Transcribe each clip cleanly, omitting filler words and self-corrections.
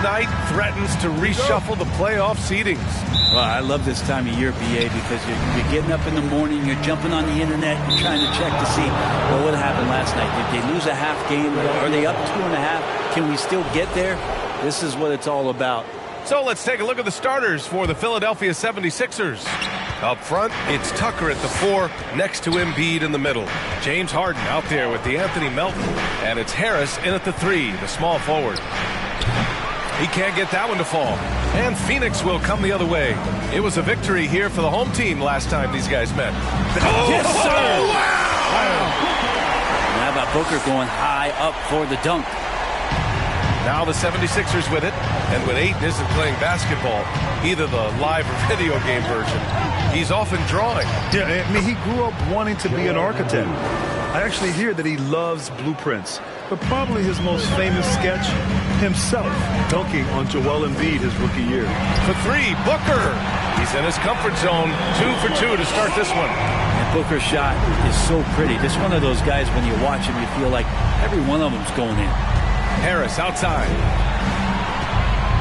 night threatens to reshuffle the playoff seedings. Well, I love this time of year, BA, because you're getting up in the morning, you're jumping on the internet, you're trying to check to see, well, what happened last night? Did they lose a half game? Are they up 2.5? Can we still get there? This is what it's all about. So let's take a look at the starters for the Philadelphia 76ers. Up front, it's Tucker at the 4, next to Embiid in the middle. James Harden out there with the Anthony Melton. And it's Harris in at the 3, the small forward. He can't get that one to fall. And Phoenix will come the other way. It was a victory here for the home team last time these guys met. Yes, sir! Oh, wow! And how about Booker going high up for the dunk? Now the 76ers with it. And when Ayton isn't playing basketball, either the live or video game version, he's often drawing. Yeah, I mean, he grew up wanting to be an architect. I actually hear that he loves blueprints. But probably his most famous sketch, himself dunking on Joel Embiid his rookie year. For 3, Booker. He's in his comfort zone. 2 for 2 to start this one. And Booker's shot is so pretty. Just one of those guys, when you watch him, you feel like every one of them's going in. Harris outside.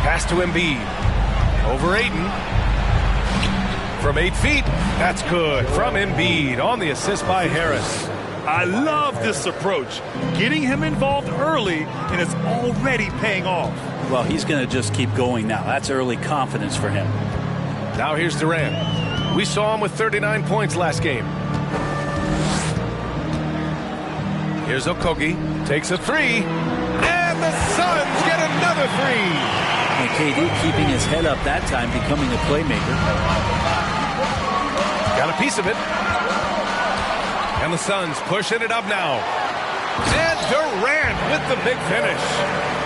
Pass to Embiid. Over Ayton. From 8 feet. That's good. From Embiid on the assist by Harris. I love this approach. Getting him involved early, and it's already paying off. Well, he's going to just keep going now. That's early confidence for him. Now here's Durant. We saw him with 39 points last game. Here's Okogie. Takes a 3. And the Suns get another 3. And KD keeping his head up that time, becoming a playmaker. Got a piece of it. And the Suns pushing it up now. And Durant with the big finish.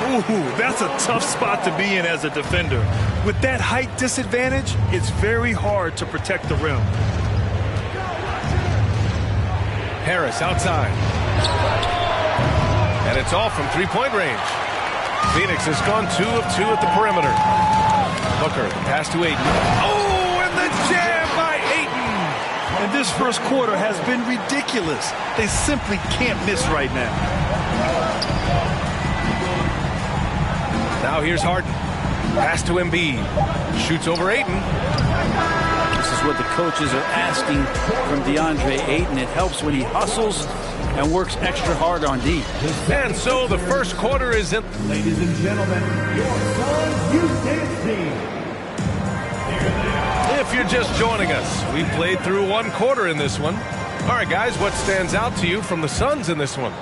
Ooh, that's a tough spot to be in as a defender. With that height disadvantage, it's very hard to protect the rim. Harris outside. And it's all from three-point range. Phoenix has gone 2 of 2 at the perimeter. Booker, pass to Ayton. Oh, and the jam by Ayton. And this first quarter has been ridiculous. They simply can't miss right now. Now here's Harden. Pass to Embiid. Shoots over Ayton. This is what the coaches are asking from DeAndre Ayton. It helps when he hustles and works extra hard on D. And so the first quarter is in. Ladies and gentlemen, your Suns Houston team. If you're just joining us, we played through 1 quarter in this one. All right, guys, what stands out to you from the Suns in this one?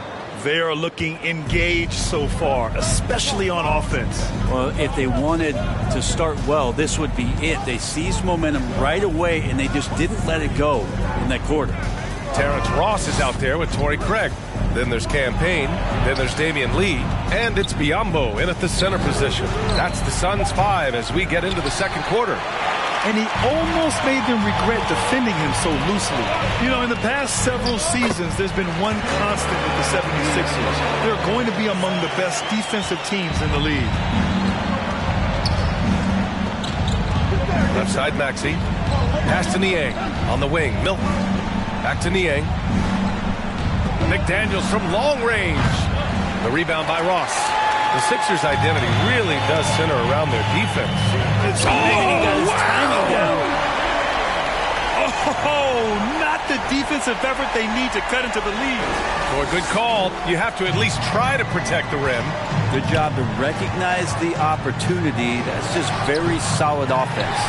They are looking engaged so far, especially on offense. Well, if they wanted to start well, this would be it. They seized momentum right away, and they just didn't let it go in that quarter. Terrence Ross is out there with Torrey Craig. Then there's Campaign. Then there's Damian Lee. And it's Biyombo in at the center position. That's the Suns 5 as we get into the second quarter. And he almost made them regret defending him so loosely. You know, in the past several seasons, there's been one constant with the 76ers. They're going to be among the best defensive teams in the league. Left side, Maxey. Pass to Niang. On the wing, Milton. Back to Niang. McDaniels from long range. The rebound by Ross. The Sixers' identity really does center around their defense. It's he got his timing down. Oh, not the defensive effort they need to cut into the lead. For a good call, you have to at least try to protect the rim. Good job to recognize the opportunity. That's just very solid offense.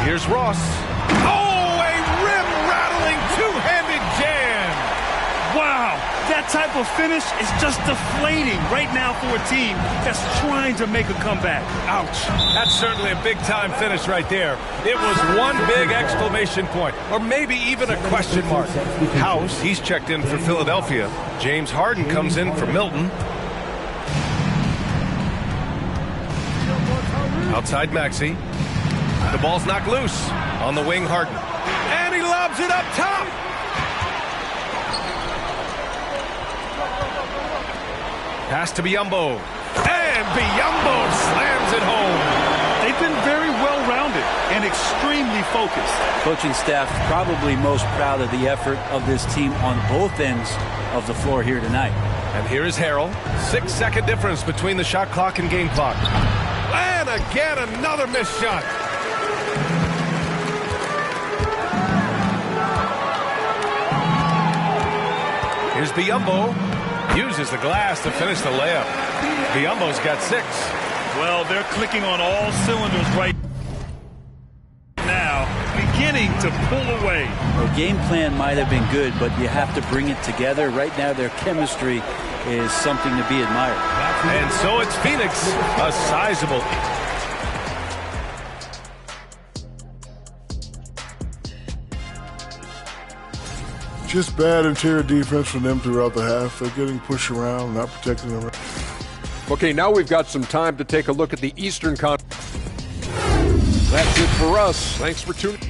Here's Ross. Oh, a rim-rattling two-handed jam. Wow, that type of finish is just deflating right now for a team that's trying to make a comeback. Ouch. That's certainly a big-time finish right there. It was one big exclamation point, or maybe even a question mark. House, he's checked in for Philadelphia. James Harden comes in for Milton. Outside Maxey. The ball's knocked loose. On the wing, Harden. And he lobs it up top. Pass to Biyombo. And Biyombo slams it home. They've been very well-rounded and extremely focused. Coaching staff probably most proud of the effort of this team on both ends of the floor here tonight. And here is Harrell. 6-second difference between the shot clock and game clock. And again, another missed shot. Here's Biyombo. Uses the glass to finish the layup. Biyombo's got 6. Well, they're clicking on all cylinders right now, beginning to pull away. Well, game plan might have been good, but you have to bring it together. Right now, their chemistry is something to be admired. And so it's Phoenix, a sizable. Just bad interior defense from them throughout the half. They're getting pushed around, not protecting them. Okay, now we've got some time to take a look at the Eastern Conference. That's it for us. Thanks for tuning.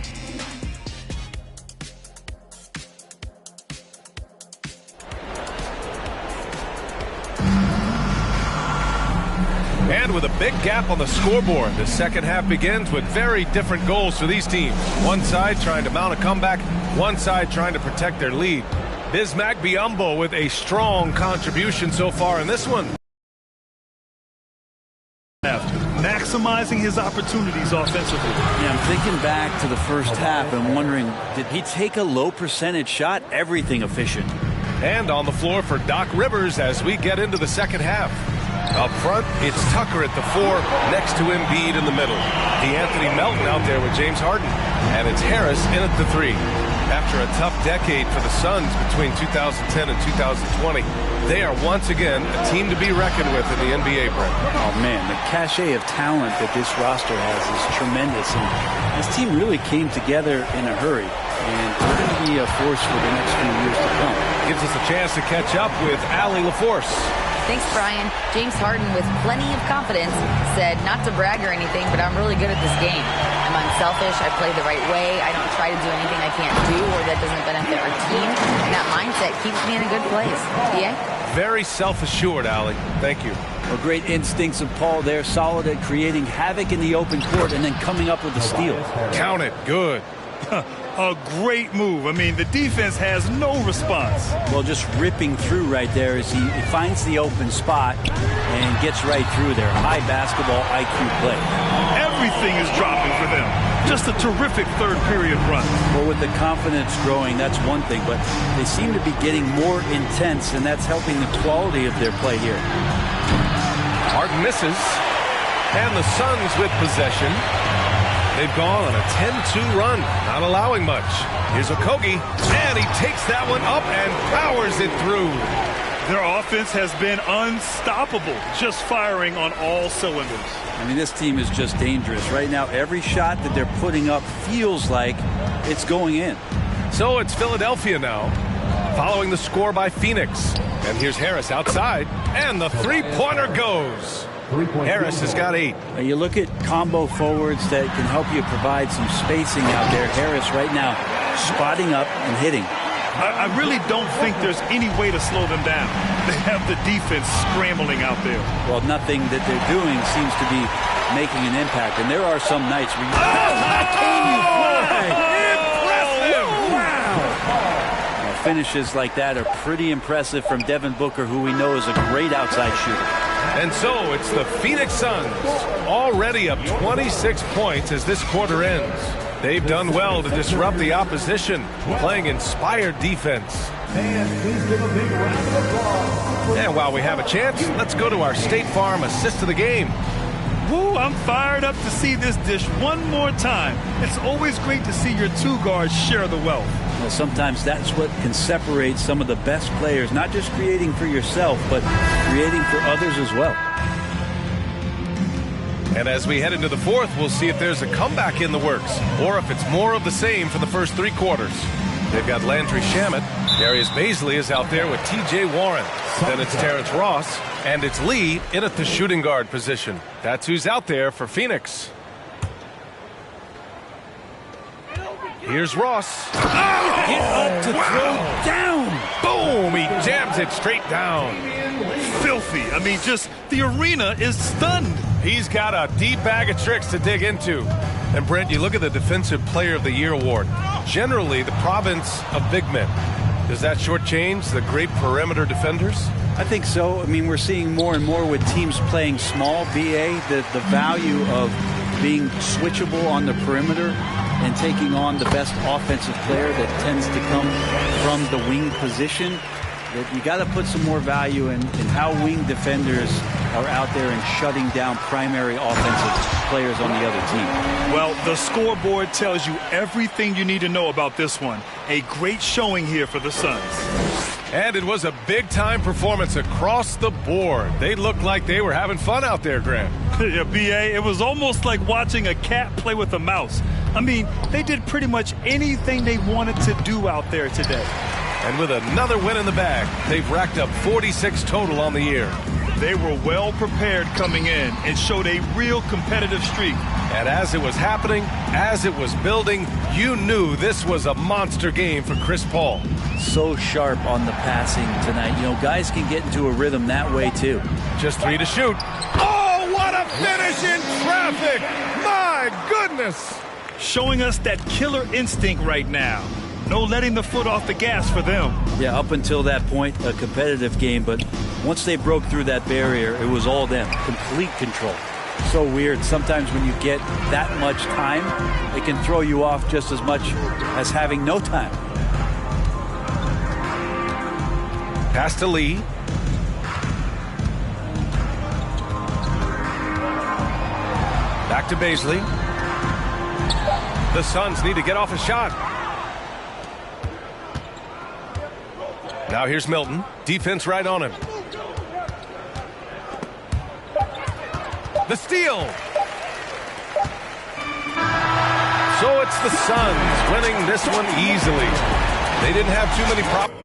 And with a big gap on the scoreboard, the second half begins with very different goals for these teams. One side trying to mount a comeback, one side trying to protect their lead. Bismack Biyombo with a strong contribution so far in this one. Maximizing his opportunities offensively. Yeah, I'm thinking back to the first half and wondering, did he take a low percentage shot? Everything efficient. And on the floor for Doc Rivers as we get into the second half. Up front, it's Tucker at the 4, next to Embiid in the middle. Anthony Melton out there with James Harden. And it's Harris in at the 3. After a tough decade for the Suns between 2010 and 2020, they are once again a team to be reckoned with in the NBA, Brent. Oh, man, the cachet of talent that this roster has is tremendous. And this team really came together in a hurry. And they're going to be a force for the next few years to come. Gives us a chance to catch up with Allie LaForce. Thanks, Brian. James Harden, with plenty of confidence, said not to brag or anything, but I'm really good at this game. I'm unselfish. I play the right way. I don't try to do anything I can't do or that doesn't benefit our team. And that mindset keeps me in a good place. Yeah? Very self-assured, Allie. Thank you. Well, great instincts of Paul there. Solid at creating havoc in the open court and then coming up with a steal. Count it. Good. A great move. I mean, the defense has no response. Well, just ripping through right there as he finds the open spot and gets right through there. High basketball IQ play. Everything is dropping for them. Just a terrific third period run. Well, with the confidence growing, that's one thing, but they seem to be getting more intense, and that's helping the quality of their play here. Harden misses, and the Suns with possession. They've gone on a 10-2 run, not allowing much. Here's Okogie, and he takes that one up and powers it through. Their offense has been unstoppable, just firing on all cylinders. I mean, this team is just dangerous. Right now, every shot that they're putting up feels like it's going in. So it's Philadelphia now, following the score by Phoenix. And here's Harris outside, and the three-pointer goes. Harris has got 8. Now you look at combo forwards that can help you provide some spacing out there. Harris right now spotting up and hitting. I really don't think there's any way to slow them down. They have the defense scrambling out there. Well, nothing that they're doing seems to be making an impact. And there are some nights where you... Impressive! Wow! Finishes like that are pretty impressive from Devin Booker, who we know is a great outside shooter. And so it's the Phoenix Suns, already up 26 points as this quarter ends. They've done well to disrupt the opposition, playing inspired defense. And while we have a chance, let's go to our State Farm assist of the game. Woo, I'm fired up to see this dish one more time. It's always great to see your two guards share the wealth. Well, sometimes that's what can separate some of the best players, not just creating for yourself, but creating for others as well. And as we head into the fourth, we'll see if there's a comeback in the works, or if it's more of the same for the first 3 quarters. They've got Landry Shamet. Darius Baisley is out there with T.J. Warren. Then it's Terrence Ross, and it's Lee in at the shooting guard position. That's who's out there for Phoenix. Here's Ross. Oh, Get up to throw down. Boom! He jams it straight down. Filthy. I mean, just the arena is stunned. He's got a deep bag of tricks to dig into. And Brent, you look at the Defensive Player of the Year award. Generally, the province of big men. Does that shortchange the great perimeter defenders? I think so. I mean, we're seeing more and more with teams playing small, BA, the value of being switchable on the perimeter and taking on the best offensive player that tends to come from the wing position. That you got to put some more value in how wing defenders are out there and shutting down primary offensive players on the other team. Well, the scoreboard tells you everything you need to know about this one. A great showing here for the Suns. And it was a big-time performance across the board. They looked like they were having fun out there, Graham. Yeah, B.A., it was almost like watching a cat play with a mouse. I mean, they did pretty much anything they wanted to do out there today. And with another win in the bag, they've racked up 46 total on the year. They were well prepared coming in and showed a real competitive streak. And as it was happening, as it was building, you knew this was a monster game for Chris Paul. So sharp on the passing tonight. You know, guys can get into a rhythm that way too. Just 3 to shoot. Oh, what a finish in traffic! My goodness! Showing us that killer instinct right now. No letting the foot off the gas for them. Yeah, up until that point, a competitive game, but once they broke through that barrier, it was all them. Complete control. So weird. Sometimes when you get that much time, it can throw you off just as much as having no time. Pass to Lee. Back to Bazley. The Suns need to get off a shot. Now here's Milton. Defense right on him. The steal. So it's the Suns winning this one easily. They didn't have too many problems.